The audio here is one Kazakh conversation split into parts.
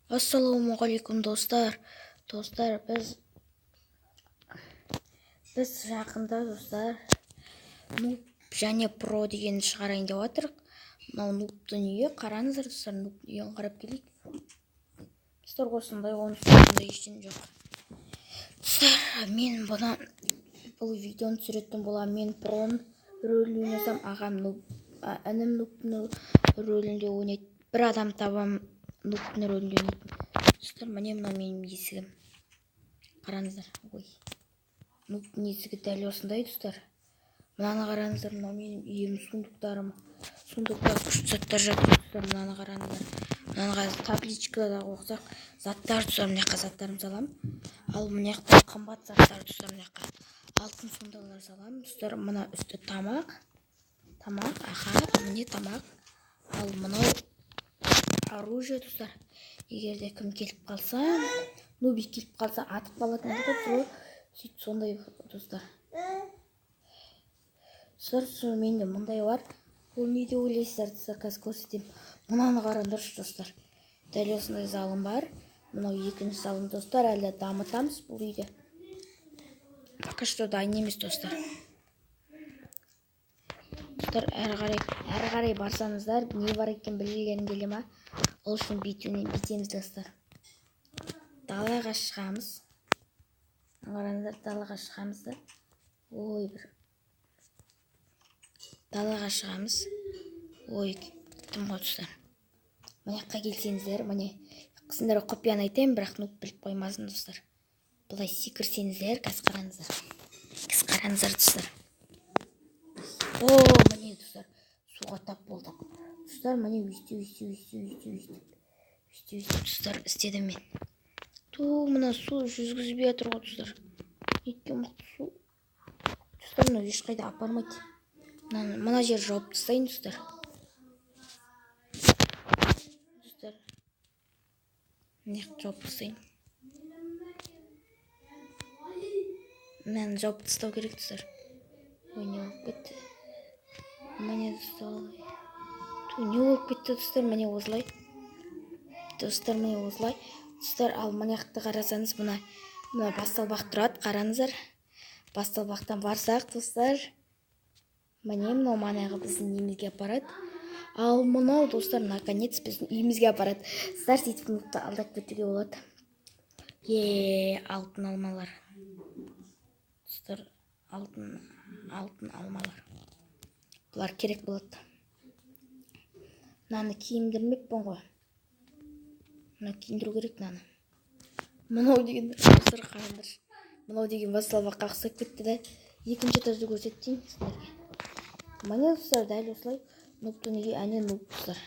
Ассалаумағалейкум достар. Біз жақында достар нуб және про деген шығарайын деп жатырмық. Мынау нубты неге қараңыздар достар, нуб деген қарап келейік. Достар осындай, оның үстінде ештеңе жоқ. Достар, мен бұл видеоны түсіретін боламын. Мен проның рөлін ойнасам, ағам інім нубтың рөлінде ойнайды. Бір адам табам нубтың рөлінде ойнайды. Достар, міне мына менің есігім. Қараңыздар. Ой. Нубтың есігі дәл осындай, достар. Мынаны қараңыздар, мына менің үйім, сундықтарым. Сундықта күшті заттар жатыр, достар. Мынаны қараңыздар. Мынаны табличкада оқысақ, заттар, достар, мына жаққа заттарымды саламын. Ал мына жақта қымбат заттар, достар, мына жаққа алтын сондайлар саламын, достар. Мына үсті тамақ, міне тамақ. Ал мынау оружие, достар. Егерде кім келіп қалса, нубик келіп қалса, атып қалатын ғой, сөйтіп сондай, достар. Достар, менде мұндай бар. Ол не деп ойлайсыздар, достар, қазір көрсетемін. Мынаны қараңдаршы, достар. Дәл осындай залым бар. Мынау екінші залым, достар, әлі дамытамыз бұл үйде. Пока что дайын емес, достар. Достар, әрі қарай барсаңыздар, не бар екен білгілерің келе ма? Ол үшін бүйтеміз, достар. Далаға шығамыз. Қараңыздар, далаға шығамыз да. Ой, далаға шығамыз. Ой, кеттім ғой, достар. Мына жаққа келсеңіздер, міне қысындарға құпияны айтайын, бірақ нуб біліп қоймасын, достар. Бұлай секірсеңіздер, қазір қараңыздар, достар. О, міне, достар, суға тап болдық. Достар, міне өйстіп, достар, істедім мен. Мына су жүзгізбей жатыр ғой, достар. Неткен мықты су. Достар, мына ешқайда апармайды. Мына жер жауып тастайын, достар. Достар, мына жауып тастайын. Мынаны жауып тастау керек, достар. Ой, не болып кетті. Міне, достар. Не болып кетті, достар, міне осылай. Достар, міне осылай. Достар, ал мына жақты қарасаңыз, мына басталбақ тұрады, қараңыздар. Басталбақтан барсақ, достар, міне мынау манағы біздің үйімізге апарады. Ал мынау, достар, наконец біздің үйімізге апарады. Достар, сөйтіп нубты алдап кетуге болады. Алтын алмалар. Достар, алтын алмалар. Бұлар керек болады. Мынаны киіндірмекпін ғой. Мына киіндіру керек мынаны. Мынау деген, достар, қараңдар. Мынау деген басталбаққа ұқсап кетті да. Екінші этажды көрсетейін сіздерге. Міне, достар, дәл осылай. Нубтың үйі, әне нуб, достар.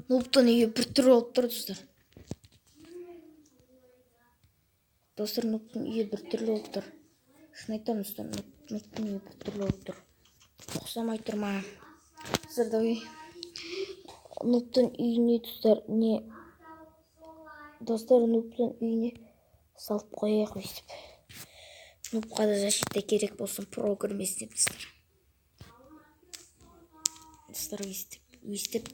Нубтың үйі бір түрлі болып тұр, достар. Достар, нубтың үйі бір түрлі болып тұр. Шын айтам, достар, нубтың үйі бір түрлі болып тұр. Ұқсамай тұр ма? Нубтың үйіне, достар, нубтың үйіне салып қояйық өйстіп. Нубқа да защита керек болсын, про көрмесін, достар. Достар, өйстіп,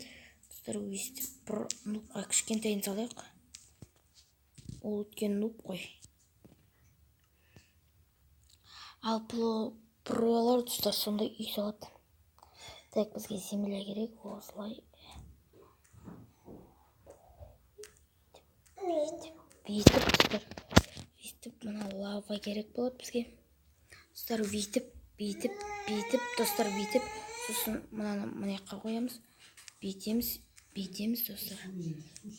нубқа кішкентайын салайық. Ол өткен нуб қой. Ал пролар, достар, сондай үй салады. Так, бізге земля керек, осылай. Өйстіп, мына лава керек болады бізге. Достар, өйстіп, достар, өйстіп. Сосын мына жаққа қоямыз. Бүйтеміз, достар.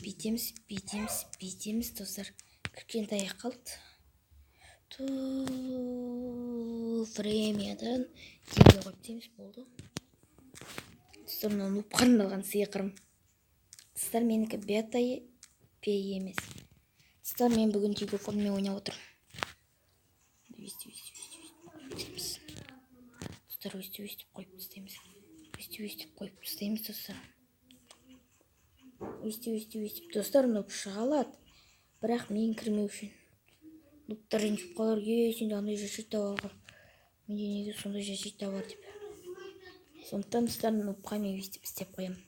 Бүйтеміз, достар. Кішкентай қалды. Времядан жерге қойып дейміз, болды. Достар, мына нубқа арналған сиқырым. Достар, менікі бета емес. Достар, мен бүгін телефонмен ойнап отырмын. Достар, өйстіп қойып тастаймыз. Достар. Өйстіп. Достар, нуб шыға алады. Бірақ мен кірмеу үшін. Нубтар ренжіп қалар, сенде андай защита бар ғой. Менде неге сондай защита бар деп. Сондықтан, достар, нубқа мен өйстіп істеп қоямын.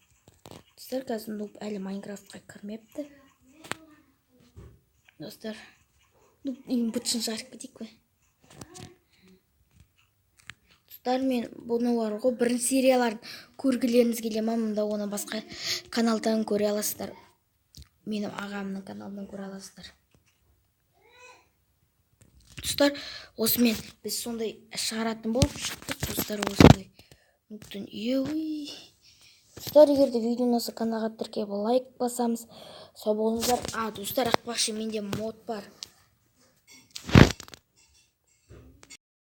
Достар, қазір нуб әлі Майнкрафтқа кірмепті. Достар, нуб үйін бытшын шығарып кетейік пе? Достар, мен бұны бар ғой, бірінші серияларын көргілеріңіз келе ма? Мұнда оны басқа каналдан көре аласыздар. Менің ағамның каналынан көре аласыздар. Достар, осымен біз сондай шығаратын болып шықтық. Достар, осындай нубтың үйі. Достар, егер де видеоны осы каналға тіркеп лайк басамыз, сау болыңыздар. Достар, ақпақшы менде мод бар.